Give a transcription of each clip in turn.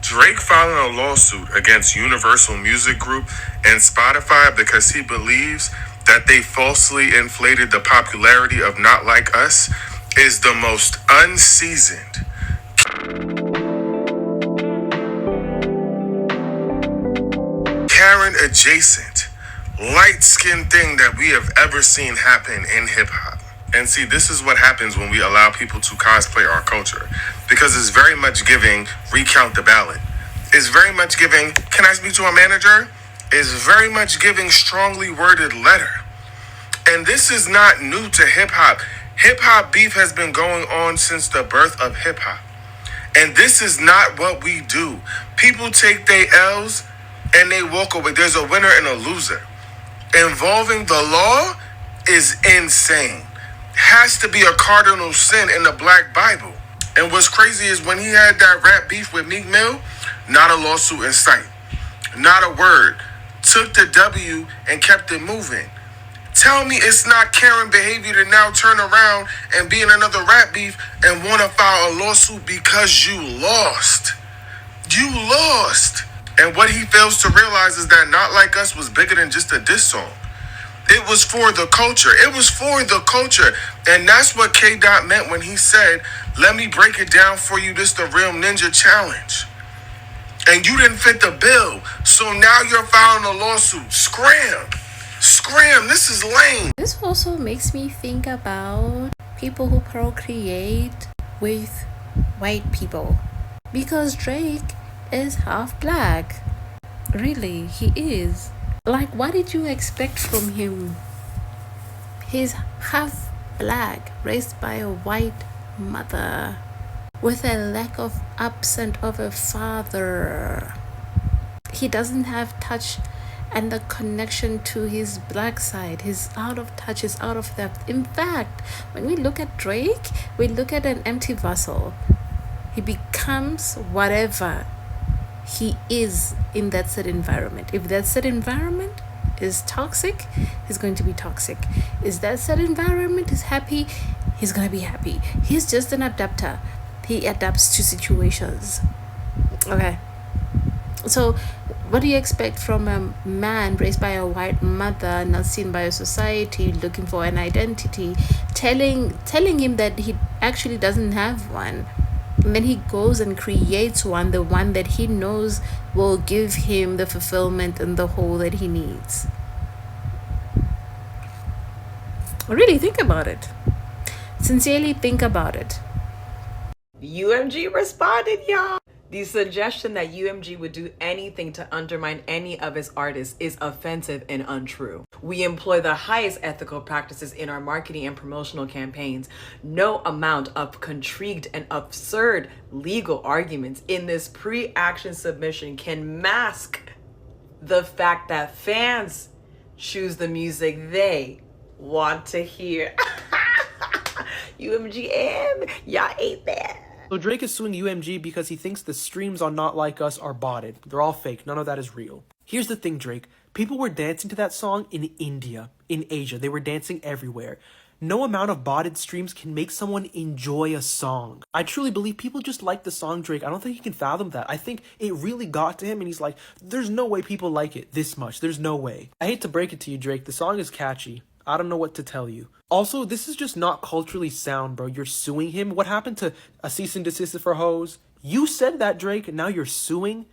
Drake filing a lawsuit against Universal Music Group and Spotify because he believes that they falsely inflated the popularity of Not Like Us is the most unseasoned, Karen adjacent, light-skinned thing that we have ever seen happen in hip-hop. And see, this is what happens when we allow people to cosplay our culture. Because it's very much giving recount the ballot. It's very much giving, can I speak to a manager? It's very much giving strongly worded letter. And this is not new to hip hop. Hip hop beef has been going on since the birth of hip hop. And this is not what we do. People take their L's and they walk away. There's a winner and a loser. Involving the law is insane. Has to be a cardinal sin in the Black Bible. And what's crazy is when he had that rap beef with Meek Mill, not a lawsuit in sight. Not a word. Took the W and kept it moving. Tell me it's not Karen behavior to now turn around and be in another rap beef and want to file a lawsuit because you lost. You lost. And what he fails to realize is that Not Like Us was bigger than just a diss song. It was for the culture. It was for the culture. And that's what K. Dot meant when he said, let me break it down for you. This the real ninja challenge. And you didn't fit the bill. So now you're filing a lawsuit. Scram. Scram. This is lame. This also makes me think about people who procreate with white people. Because Drake is half black. Really, he is. Like, what did you expect from him? He's half black, raised by a white mother, with a lack of absent of a father. He doesn't have touch and the connection to his black side. He's out of touch, he's out of depth. In fact, when we look at Drake, we look at an empty vessel. He becomes whatever he is in that said environment. If that said environment is toxic, he's going to be toxic. Is that said environment is happy, he's going to be happy. He's just an adapter. He adapts to situations. Okay. So what do you expect from a man raised by a white mother, not seen by a society, looking for an identity, telling him that he actually doesn't have one? And then he goes and creates one, the one that he knows will give him the fulfillment and the whole that he needs. Really think about it. Sincerely think about it. UMG responded, y'all. The suggestion that UMG would do anything to undermine any of his artists is offensive and untrue. We employ the highest ethical practices in our marketing and promotional campaigns. No amount of contrived and absurd legal arguments in this pre-action submission can mask the fact that fans choose the music they want to hear. UMGM, y'all ate that. So Drake is suing UMG because he thinks the streams on Not Like Us are botted. They're all fake. None of that is real. Here's the thing, Drake. People were dancing to that song in India, in Asia. They were dancing everywhere. No amount of botted streams can make someone enjoy a song. I truly believe people just like the song, Drake. I don't think he can fathom that. I think it really got to him and he's like, there's no way people like it this much. There's no way. I hate to break it to you, Drake. The song is catchy. I don't know what to tell you. Also, this is just not culturally sound, bro. You're suing him. What happened to a cease and desist for hoes? You said that, Drake, and now you're suing?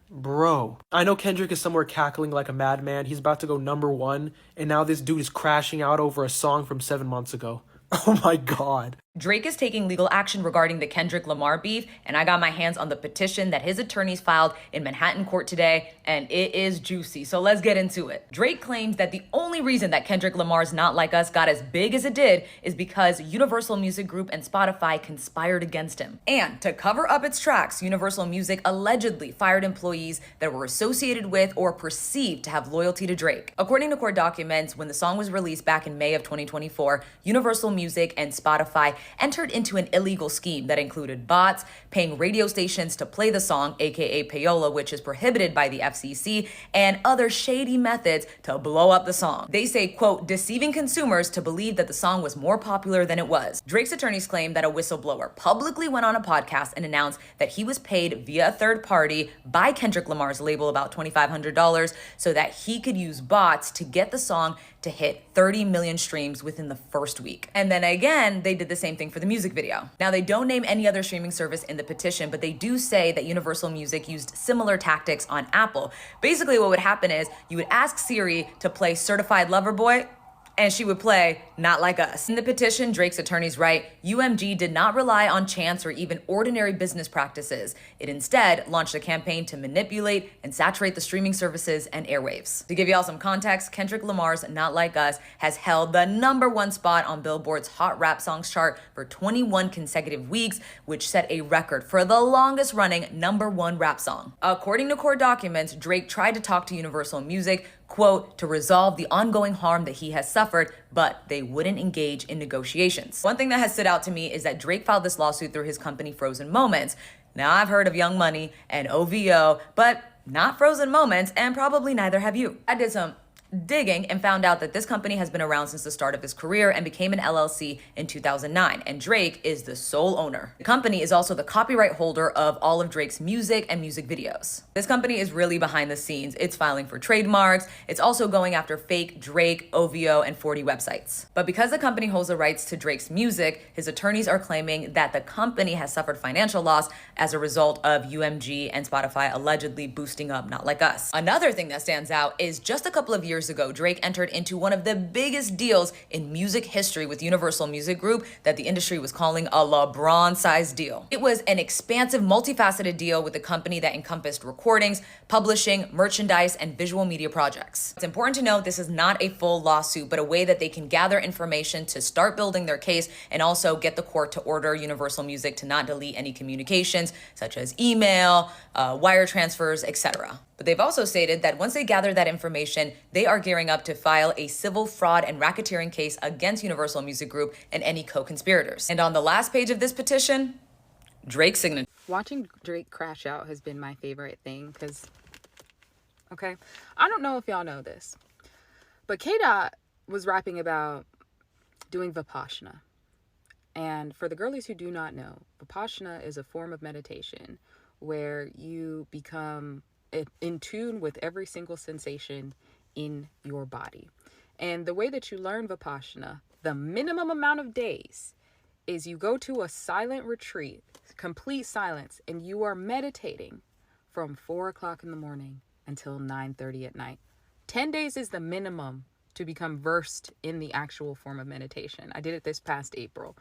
Bro. I know Kendrick is somewhere cackling like a madman. He's about to go #1, and now this dude is crashing out over a song from 7 months ago. Oh my god. Drake is taking legal action regarding the Kendrick Lamar beef, and I got my hands on the petition that his attorneys filed in Manhattan court today, and it is juicy, so let's get into it. Drake claims that the only reason that Kendrick Lamar's Not Like Us got as big as it did is because Universal Music Group and Spotify conspired against him. And to cover up its tracks, Universal Music allegedly fired employees that were associated with or perceived to have loyalty to Drake. According to court documents, when the song was released back in May of 2024, Universal Music and Spotify entered into an illegal scheme that included bots, paying radio stations to play the song, aka payola, which is prohibited by the FCC, and other shady methods to blow up the song. They say, quote, deceiving consumers to believe that the song was more popular than it was. Drake's attorneys claim that a whistleblower publicly went on a podcast and announced that he was paid via a third party by Kendrick Lamar's label about $2,500 so that he could use bots to get the song to hit 30 million streams within the first week. And then again, they did the same thing for the music video. Now, they don't name any other streaming service in the petition, but they do say that Universal Music used similar tactics on Apple. Basically, what would happen is you would ask Siri to play Certified Lover Boy, and she would play Not Like Us. In the petition, Drake's attorneys write, UMG did not rely on chance or even ordinary business practices. It instead launched a campaign to manipulate and saturate the streaming services and airwaves. To give y'all some context, Kendrick Lamar's Not Like Us has held the #1 spot on Billboard's Hot Rap Songs chart for 21 consecutive weeks, which set a record for the longest running #1 rap song. According to court documents, Drake tried to talk to Universal Music, quote, to resolve the ongoing harm that he has suffered, but they wouldn't engage in negotiations. One thing that has stood out to me is that Drake filed this lawsuit through his company Frozen Moments. Now, I've heard of Young Money and OVO, but not Frozen Moments, and probably neither have you. I did some digging and found out that this company has been around since the start of his career and became an LLC in 2009, and Drake is the sole owner. The company is also the copyright holder of all of Drake's music and music videos. This company is really behind the scenes. It's filing for trademarks. It's also going after fake Drake, OVO, and 40 websites. But because the company holds the rights to Drake's music, his attorneys are claiming that the company has suffered financial loss as a result of UMG and Spotify allegedly boosting up Not Like Us. Another thing that stands out is just a couple of years ago, Drake entered into one of the biggest deals in music history with Universal Music Group that the industry was calling a LeBron-sized deal. It was an expansive, multifaceted deal with a company that encompassed recordings, publishing, merchandise, and visual media projects. It's important to note this is not a full lawsuit, but a way that they can gather information to start building their case and also get the court to order Universal Music to not delete any communications, such as email, wire transfers, etc. But they've also stated that once they gather that information, they are gearing up to file a civil fraud and racketeering case against Universal Music Group and any co-conspirators. And on the last page of this petition, Drake's signature. Watching Drake crash out has been my favorite thing because, okay, I don't know if y'all know this, but K-Dot was rapping about doing Vipassana. And for the girlies who do not know, Vipassana is a form of meditation where you become in tune with every single sensation in your body. And the way that you learn Vipassana, the minimum amount of days, is you go to a silent retreat, complete silence, and you are meditating from 4 o'clock in the morning until 9:30 at night. 10 days is the minimum to become versed in the actual form of meditation. I did it this past April.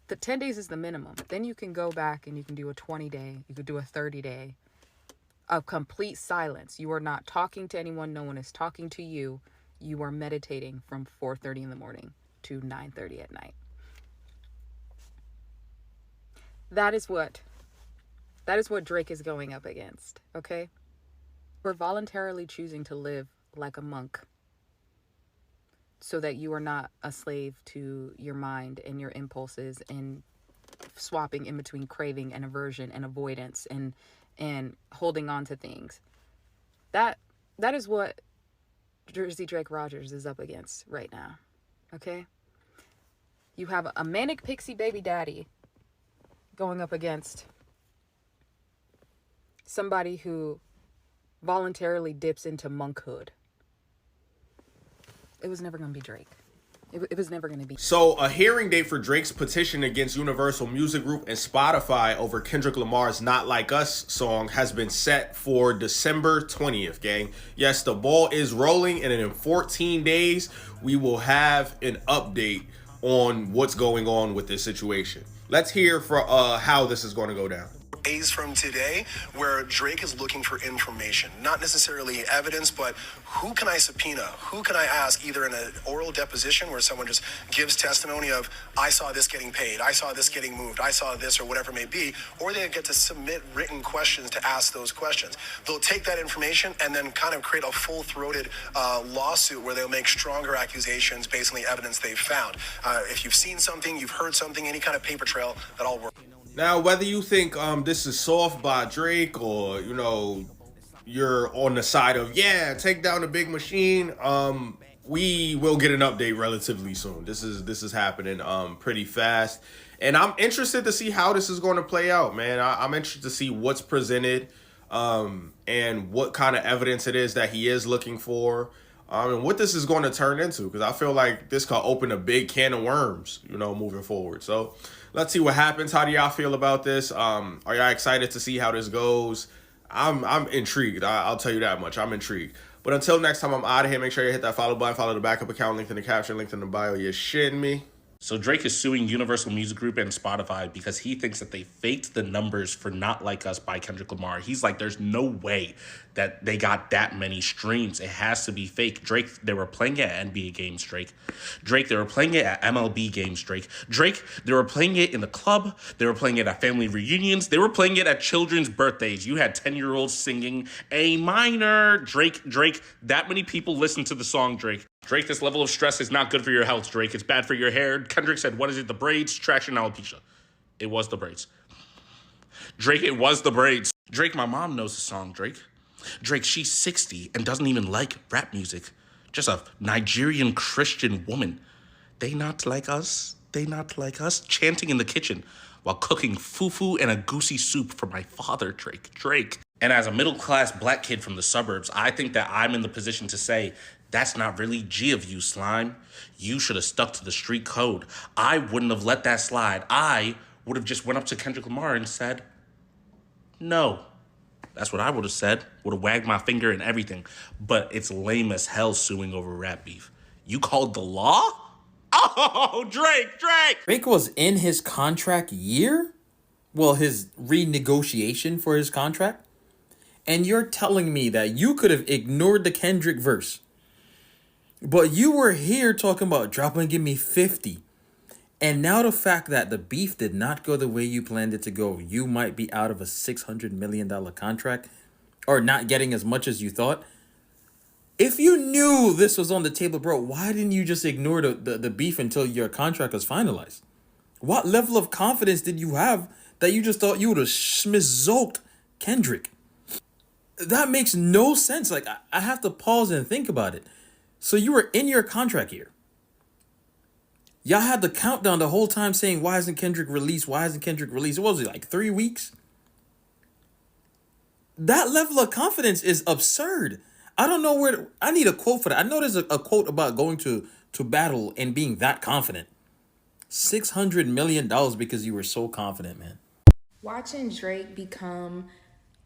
The 10 days is the minimum. Then you can go back and you can do a 20-day, you could do a 30-day of complete silence. You are not talking to anyone. No one is talking to you. You are meditating from 4:30 in the morning to 9:30 at night. That is what Drake is going up against, okay? We're voluntarily choosing to live like a monk so that you are not a slave to your mind and your impulses and swapping in between craving and aversion and avoidance and holding on to things. That is what Jersey Drake Rogers is up against right now, okay? You have a manic pixie baby daddy going up against somebody who voluntarily dips into monkhood. It was never going to be Drake. It was never going to be. So a hearing date for Drake's petition against Universal Music Group and Spotify over Kendrick Lamar's Not Like Us song has been set for December 20th, gang. Yes, the ball is rolling, and in 14 days, we will have an update on what's going on with this situation. Let's hear for how this is going to go down. days from today where Drake is looking for information, not necessarily evidence, but who can I subpoena? Who can I ask either in an oral deposition where someone just gives testimony of, I saw this getting paid, I saw this getting moved, I saw this, or whatever it may be, or they get to submit written questions to ask those questions. They'll take that information and then kind of create a full-throated lawsuit where they'll make stronger accusations based on the evidence they've found. If you've seen something, you've heard something, any kind of paper trail, that all works. Now, whether you think this is soft by Drake or, you're on the side of, yeah, take down the big machine, we will get an update relatively soon. This is happening pretty fast. And I'm interested to see how this is going to play out, man. I'm interested to see what's presented and what kind of evidence it is that he is looking for. And what this is going to turn into, because I feel like this could open a big can of worms, moving forward. So let's see what happens. How do y'all feel about this? Are y'all excited to see how this goes? I'm intrigued. I'll tell you that much. I'm intrigued. But until next time, I'm out of here. Make sure you hit that follow button, follow the backup account, linked in the caption, linked in the bio. You're shitting me. So Drake is suing Universal Music Group and Spotify because he thinks that they faked the numbers for Not Like Us by Kendrick Lamar. He's like, there's no way that they got that many streams. It has to be fake. Drake, they were playing it at NBA games, Drake. Drake, they were playing it at MLB games, Drake. Drake, they were playing it in the club. They were playing it at family reunions. They were playing it at children's birthdays. You had 10-year-olds singing A minor. Drake, that many people listen to the song, Drake. Drake, this level of stress is not good for your health, Drake. It's bad for your hair. Kendrick said, what is it, the braids, traction, alopecia? It was the braids. Drake, it was the braids. Drake, my mom knows the song, Drake. Drake, she's 60 and doesn't even like rap music. Just a Nigerian Christian woman. They not like us, chanting in the kitchen while cooking fufu and a goosey soup for my father, Drake. And as a middle-class black kid from the suburbs, I think that I'm in the position to say, that's not really G of you, Slime. You should have stuck to the street code. I wouldn't have let that slide. I would have just went up to Kendrick Lamar and said, no. That's what I would have said. Would have wagged my finger and everything. But it's lame as hell suing over rap beef. You called the law? Oh, Drake! Drake was in his contract year? Well, his renegotiation for his contract? And you're telling me that you could have ignored the Kendrick verse. But you were here talking about drop and give me 50. And now the fact that the beef did not go the way you planned it to go, you might be out of a $600 million contract or not getting as much as you thought. If you knew this was on the table, bro, why didn't you just ignore the beef until your contract was finalized? What level of confidence did you have that you just thought you would have schmizzoked Kendrick? That makes no sense. Like, I have to pause and think about it. So you were in your contract here. Y'all had the countdown the whole time saying, why isn't Kendrick released? Why isn't Kendrick released? What was it, like 3 weeks? That level of confidence is absurd. I don't know where, I need a quote for that. I know there's a quote about going to battle and being that confident. $600 million because you were so confident, man. Watching Drake become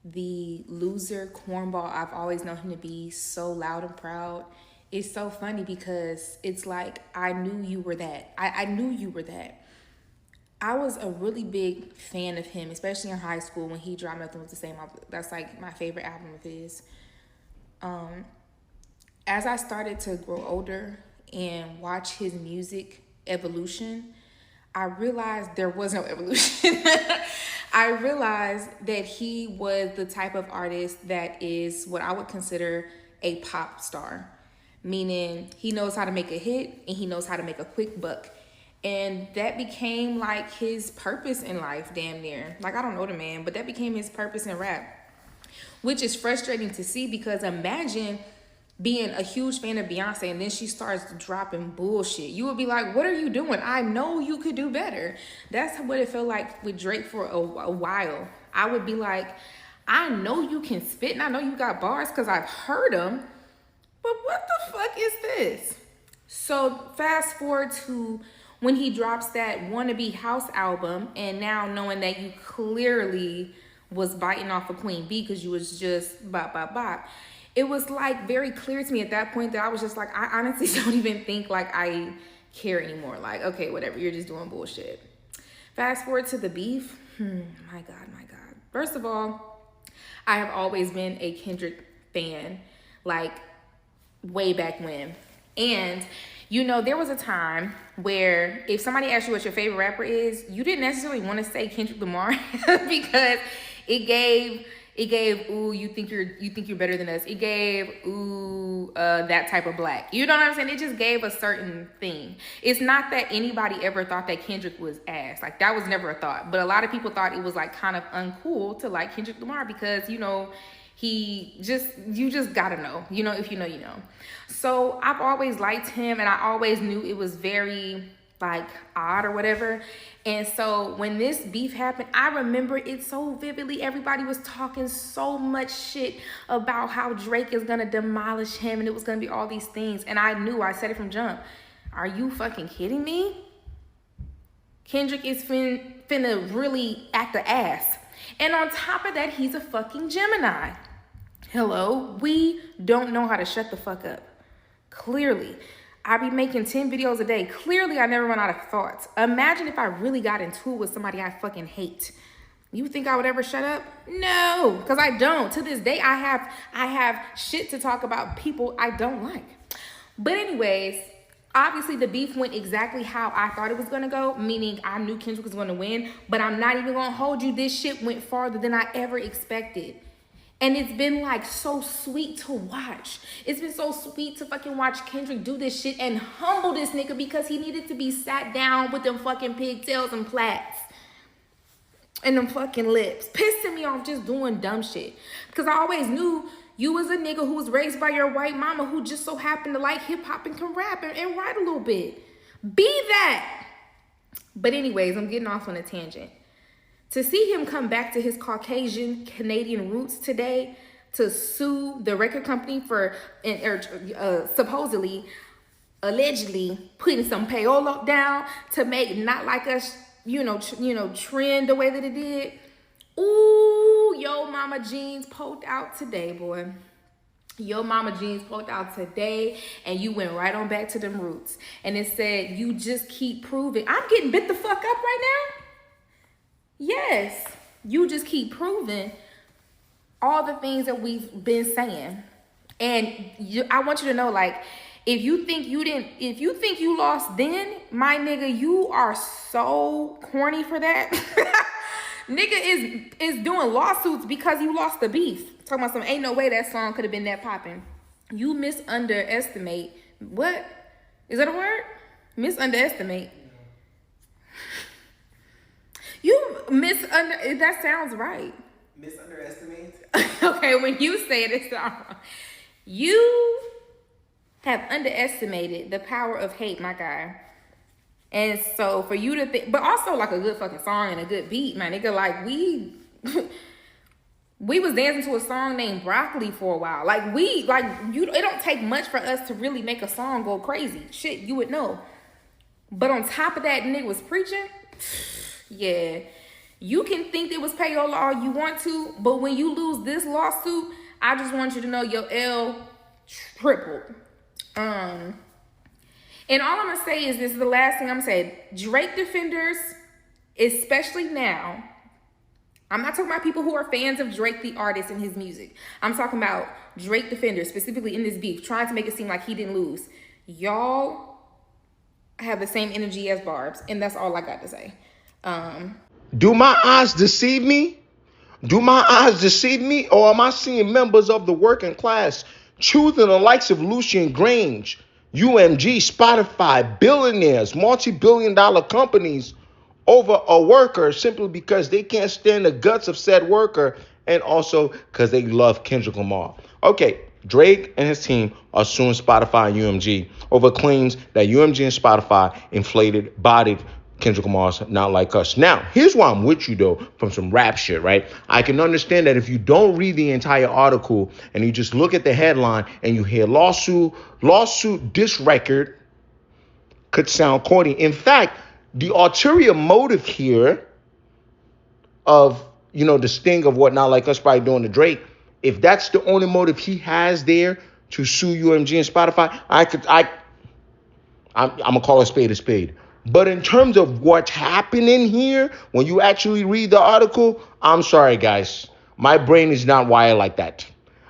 the loser cornball I've always known him to be, so loud and proud, it's so funny because it's like, I knew you were that. I knew you were that. I was a really big fan of him, especially in high school when he dropped Nothing Was the Same. That's like my favorite album of his. As I started to grow older and watch his music evolution, I realized there was no evolution. I realized that he was the type of artist that is what I would consider a pop star. Meaning he knows how to make a hit and he knows how to make a quick buck. And that became like his purpose in life, damn near. Like, I don't know the man, but that became his purpose in rap. Which is frustrating to see because imagine being a huge fan of Beyonce and then she starts dropping bullshit. You would be like, what are you doing? I know you could do better. That's what it felt like with Drake for a while. I would be like, I know you can spit and I know you got bars because I've heard them. But what the fuck is this? So fast forward to when he drops that Wannabe House album and now knowing that you clearly was biting off of Queen B because you was just bop, bop, bop. It was like very clear to me at that point that I was just like, I honestly don't even think like I care anymore. Like, okay, whatever, you're just doing bullshit. Fast forward to the beef. My God. First of all, I have always been a Kendrick fan, like way back when. And you know, there was a time where if somebody asked you what your favorite rapper is, you didn't necessarily want to say Kendrick Lamar because it gave ooh, you think you're better than us. It gave ooh, that type of black. You know what I'm saying? It just gave a certain thing. It's not that anybody ever thought that Kendrick was ass. Like, that was never a thought. But a lot of people thought it was like kind of uncool to like Kendrick Lamar because, you know, you just gotta know, you know, if you know, you know. So I've always liked him, and I always knew it was very like odd or whatever. And so when this beef happened, I remember it so vividly. Everybody was talking so much shit about how Drake is gonna demolish him and it was gonna be all these things. And I knew, I said it from jump. Are you fucking kidding me? Kendrick is finna really act the ass. And on top of that, he's a fucking Gemini. Hello, we don't know how to shut the fuck up. Clearly. I be making 10 videos a day. Clearly, I never run out of thoughts. Imagine if I really got into it with somebody I fucking hate. You think I would ever shut up? No, because I don't. To this day, I have shit to talk about people I don't like. But anyways, obviously the beef went exactly how I thought it was going to go, meaning I knew Kendrick was going to win, but I'm not even going to hold you. This shit went farther than I ever expected. And it's been like so sweet to watch. It's been so sweet to fucking watch Kendrick do this shit and humble this nigga because he needed to be sat down with them fucking pigtails and plaits and them fucking lips. Pissing me off just doing dumb shit. Because I always knew you was a nigga who was raised by your white mama who just so happened to like hip hop and can rap and write a little bit. Be that. But anyways, I'm getting off on a tangent. To see him come back to his Caucasian Canadian roots today to sue the record company for supposedly, allegedly putting some payola down to make Not Like Us, trend the way that it did. Ooh, yo mama jeans poked out today, boy. Your mama jeans poked out today, and you went right on back to them roots. And it said, you just keep proving. I'm getting bit the fuck up right now. Yes, you just keep proving all the things that we've been saying. And I want you to know, like, if you think you lost then, my nigga, you are so corny for that. Nigga is doing lawsuits because you lost the beef. Talking about some, ain't no way that song could have been that popping. You misunderestimate. What? Is that a word? Misunderestimate. That sounds right. Misunderestimate? Okay, when you say it, it's not wrong. You have underestimated the power of hate, my guy. And so for you to think, but also like a good fucking song and a good beat, my nigga, like we was dancing to a song named Broccoli for a while. It don't take much for us to really make a song go crazy. Shit, you would know. But on top of that, nigga was preaching. Yeah, you can think it was payola all you want to, but when you lose this lawsuit, I just want you to know your L tripled. And all I'm gonna say is this is the last thing I'm gonna say. Drake defenders, especially now, I'm not talking about people who are fans of Drake the artist and his music. I'm talking about Drake defenders, specifically in this beef, trying to make it seem like he didn't lose. Y'all have the same energy as Barb's, and that's all I got to say. Do my eyes deceive me? Do my eyes deceive me? Or am I seeing members of the working class choosing the likes of Lucian Grange, UMG, Spotify, billionaires, multi-billion-dollar companies over a worker simply because they can't stand the guts of said worker and also because they love Kendrick Lamar? Okay, Drake and his team are suing Spotify and UMG over claims that UMG and Spotify inflated, bodied Kendrick Lamar's Not Like Us. Now, here's why I'm with you, though, from some rap shit, right? I can understand that if you don't read the entire article and you just look at the headline and you hear lawsuit, diss record, could sound corny. In fact, the ulterior motive here of, the sting of what Not Like Us probably doing to Drake, if that's the only motive he has there to sue UMG and Spotify, I'm going to call a spade a spade. But in terms of what's happening here, when you actually read the article, I'm sorry, guys. My brain is not wired like that.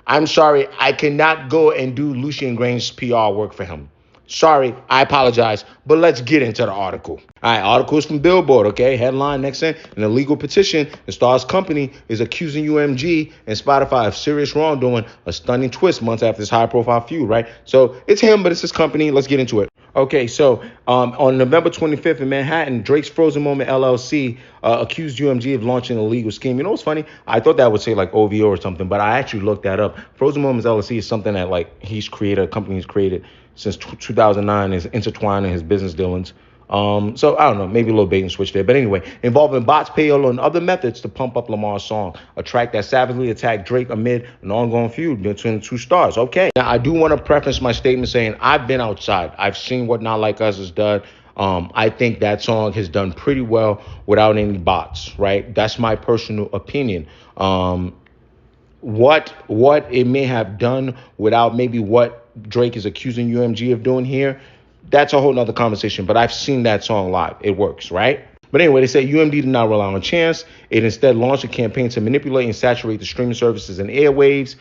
I'm sorry. I cannot go and do Lucien Grain's PR work for him. Sorry, I apologize. But let's get into the article. All right, articles from Billboard, okay? Headline next in an illegal petition. The Star's company is accusing UMG and Spotify of serious wrongdoing, a stunning twist months after this high-profile feud, right? So it's him, but it's his company. Let's get into it. Okay, so on November 25th in Manhattan, Drake's Frozen Moment LLC accused UMG of launching an illegal scheme. You know what's funny? I thought that would say like OVO or something, but I actually looked that up. Frozen Moments LLC is something that like he's created, a company he's created since 2009, is intertwined in his business dealings. So I don't know, maybe a little bait and switch there. But anyway, involving bots, payola, and other methods to pump up Lamar's song, a track that savagely attacked Drake amid an ongoing feud between the two stars. Okay. Now, I do want to preface my statement saying I've been outside. I've seen what Not Like Us has done. I think that song has done pretty well without any bots, right? That's my personal opinion. What it may have done without maybe what Drake is accusing UMG of doing here, that's a whole nother conversation. But I've seen that song live. It works, right? But anyway, they say UMD did not rely on chance. It instead launched a campaign to manipulate and saturate the streaming services and airwaves.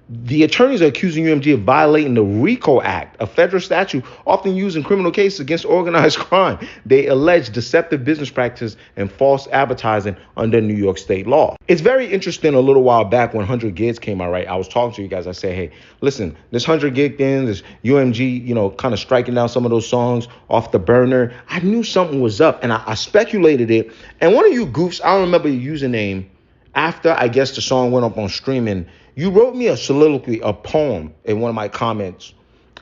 The attorneys are accusing UMG of violating the RICO Act, a federal statute often used in criminal cases against organized crime. They allege deceptive business practices and false advertising under New York state law. It's very interesting. A little while back when 100 Gigs came out, right, I was talking to you guys. I said, hey, listen, this 100 Gig thing, this UMG, kind of striking down some of those songs off the burner. I knew something was up, and I speculated it. And one of you goofs, I don't remember your username, after I guess the song went up on streaming, you wrote me a soliloquy, a poem in one of my comments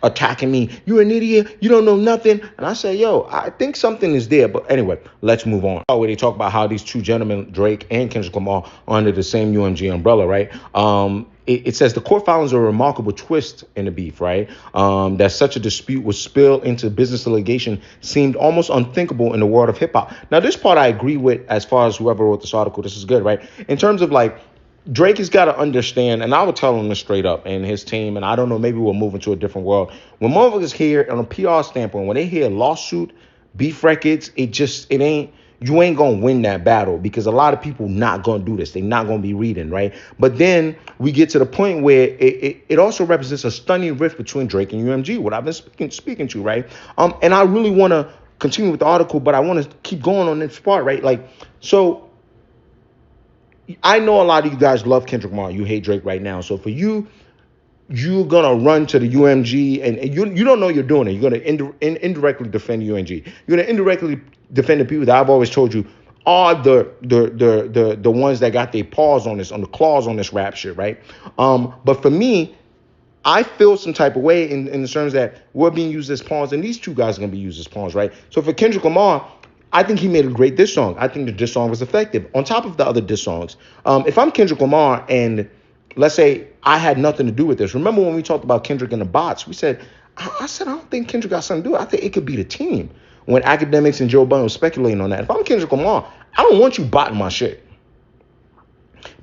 attacking me. You're an idiot. You don't know nothing. And I said, yo, I think something is there. But anyway, let's move on. Where they talk about how these two gentlemen, Drake and Kendrick Lamar, are under the same UMG umbrella, right? It says the court filings are a remarkable twist in the beef, right? That such a dispute would spill into business litigation seemed almost unthinkable in the world of hip hop. Now, this part I agree with as far as whoever wrote this article. This is good, right? In terms of like, Drake has got to understand, and I would tell him this straight up, and his team, and I don't know, maybe we'll move into a different world. When motherfuckers hear, on a PR standpoint, when they hear lawsuit, beef records, you ain't going to win that battle because a lot of people not going to do this. They're not going to be reading, right? But then we get to the point where it also represents a stunning rift between Drake and UMG, what I've been speaking to, right? And I really want to continue with the article, but I want to keep going on this part, right? Like, so I know a lot of you guys love Kendrick Lamar. You hate Drake right now. So for you, you're going to run to the UMG and you don't know you're doing it. You're going to indirectly defend UMG. You're going to indirectly defend the people that I've always told you are the ones that got their paws on this, on the claws on this rap shit, right? But for me, I feel some type of way in the terms that we're being used as pawns and these two guys are going to be used as pawns, right? So for Kendrick Lamar, I think he made a great diss song. I think the diss song was effective. On top of the other diss songs, if I'm Kendrick Lamar and let's say I had nothing to do with this. Remember when we talked about Kendrick and the bots? We said, I don't think Kendrick got something to do with it. I think it could be the team. When Academics and Joe Budden was speculating on that. If I'm Kendrick Lamar, I don't want you botting my shit.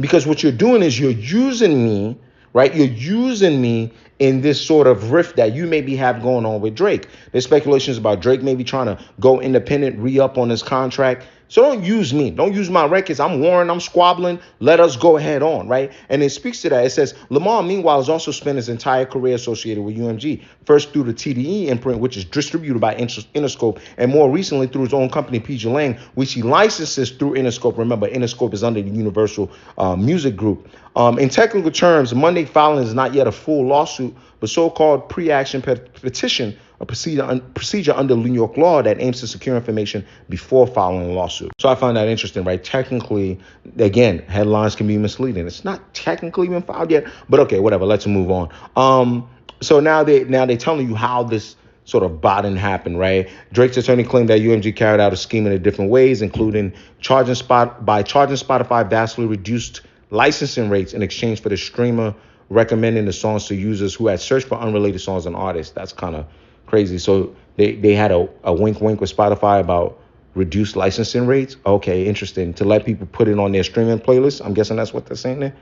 Because what you're doing is you're using me, right? You're using me in this sort of rift that you maybe have going on with Drake. There's speculations about Drake maybe trying to go independent, re-up on his contract. So don't use me. Don't use my records. I'm warring. I'm squabbling. Let us go ahead on, right? And it speaks to that. It says, Lamar, meanwhile, has also spent his entire career associated with UMG. First through the TDE imprint, which is distributed by Interscope, and more recently through his own company, PG Lang, which he licenses through Interscope. Remember, Interscope is under the Universal Music Group. In technical terms, Monday filing is not yet a full lawsuit, but so-called pre-action petition, a procedure under New York law that aims to secure information before filing a lawsuit. So I find that interesting, right? Technically, again, headlines can be misleading. It's not technically been filed yet, but okay, whatever. Let's move on. So now they're telling you how this sort of botting happened, right? Drake's attorney claimed that UMG carried out a scheme in different ways, including charging Spotify vastly reduced licensing rates in exchange for the streamer recommending the songs to users who had searched for unrelated songs and artists. That's kind of crazy. So they had a wink with Spotify about reduced licensing rates. Okay, interesting. To let people put it on their streaming playlist. I'm guessing that's what they're saying there.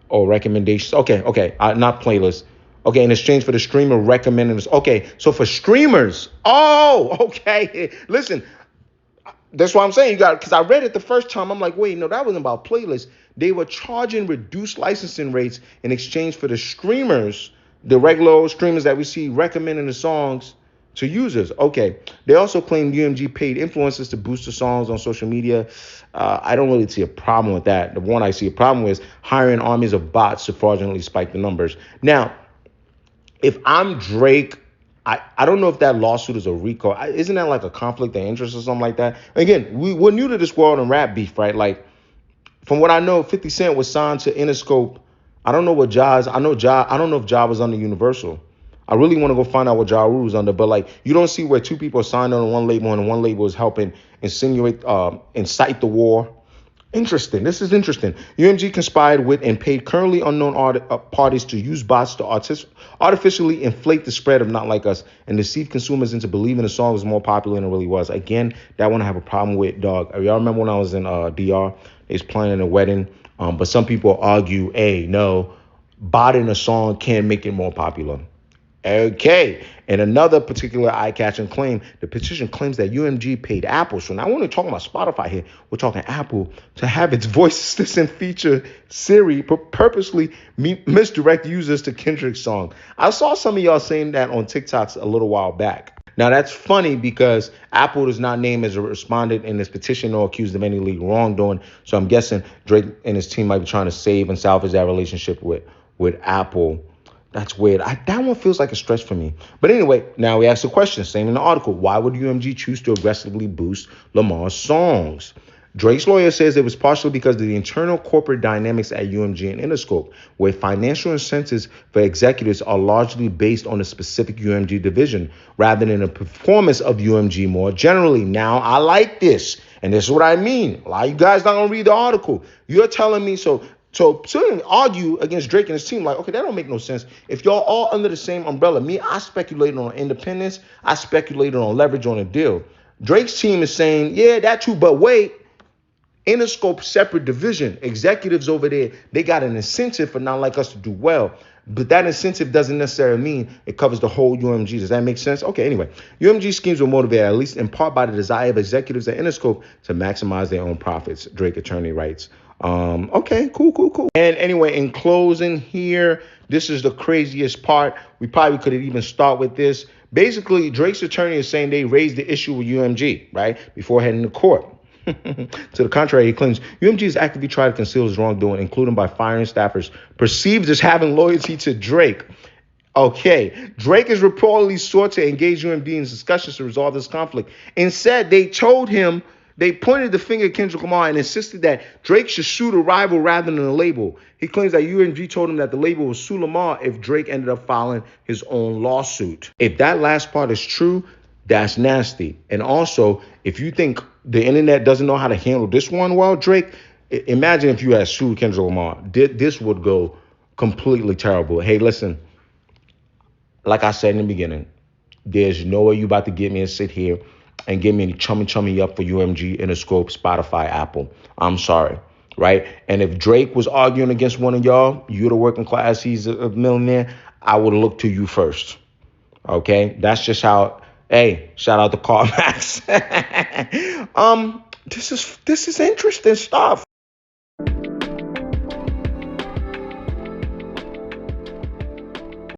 Or recommendations. Okay. Not playlists. Okay, in exchange for the streamer recommending this. Okay, so for streamers, okay. Listen, that's what I'm saying. You got, because I read it the first time. I'm like, wait, no, that wasn't about playlists. They were charging reduced licensing rates in exchange for the streamers, the regular streamers that we see recommending the songs to users. Okay. They also claim UMG paid influencers to boost the songs on social media. I don't really see a problem with that. The one I see a problem with is hiring armies of bots to fraudulently spike the numbers. Now, if I'm Drake, I don't know if that lawsuit is a RICO. Isn't that like a conflict of interest or something like that? Again, we're new to this world in rap beef, right? Like, from what I know, 50 Cent was signed to Interscope. I don't know what Ja's. I don't know if Ja was under Universal. I really want to go find out what Ja Rule was under. But like, you don't see where two people are signed on one label and one label is helping incite the war. Interesting. This is interesting. UMG conspired with and paid currently unknown parties to use bots to artificially inflate the spread of Not Like Us and deceive consumers into believing the song was more popular than it really was. Again, that one I have a problem with, dog. Y'all remember when I was in DR? They was playing a wedding, but some people argue, hey, no, botting a song can make it more popular. Okay. And another particular eye-catching claim, the petition claims that UMG paid Apple. So now we're only talking about Spotify here. We're talking Apple to have its voice assistant feature Siri purposely misdirect users to Kendrick's song. I saw some of y'all saying that on TikToks a little while back. Now that's funny because Apple does not name as a respondent in this petition or accused of any legal wrongdoing. So I'm guessing Drake and his team might be trying to save and salvage that relationship with Apple. That's weird. That one feels like a stretch for me. But anyway, now we ask the question, same in the article. Why would UMG choose to aggressively boost Lamar's songs? Drake's lawyer says it was partially because of the internal corporate dynamics at UMG and Interscope, where financial incentives for executives are largely based on a specific UMG division rather than a performance of UMG more generally. Now, I like this, and this is what I mean. A lot of you guys not going to read the article. You're telling me so certainly argue against Drake and his team, like, okay, that don't make no sense. If y'all all under the same umbrella, I speculated on independence. I speculated on leverage on a deal. Drake's team is saying, yeah, that too, but wait, Interscope separate division. Executives over there, they got an incentive for Not Like Us to do well. But that incentive doesn't necessarily mean it covers the whole UMG. Does that make sense? Okay, anyway. UMG schemes were motivated, at least in part, by the desire of executives at Interscope to maximize their own profits, Drake attorney writes. Okay, cool. And anyway, in closing here, this is the craziest part. We probably could have even start with this. Basically, Drake's attorney is saying they raised the issue with UMG, right, before heading to court. To the contrary, he claims UMG has actively tried to conceal his wrongdoing, including by firing staffers perceived as having loyalty to Drake. Okay, Drake is reportedly sought to engage UMG in discussions to resolve this conflict. Instead, they pointed the finger at Kendrick Lamar and insisted that Drake should sue the rival rather than the label. He claims that UMG told him that the label would sue Lamar if Drake ended up filing his own lawsuit. If that last part is true, that's nasty. And also, if you think the internet doesn't know how to handle this one well, Drake, imagine if you had sued Kendrick Lamar. This would go completely terrible. Hey, listen, like I said in the beginning, there's no way you about to get me to sit here and give me any chummy up for UMG, Interscope, Spotify, Apple. I'm sorry, right? And if Drake was arguing against one of y'all, you're the working class, he's a millionaire, I would look to you first, okay? That's just how, hey, shout out to CarMax. This is interesting stuff.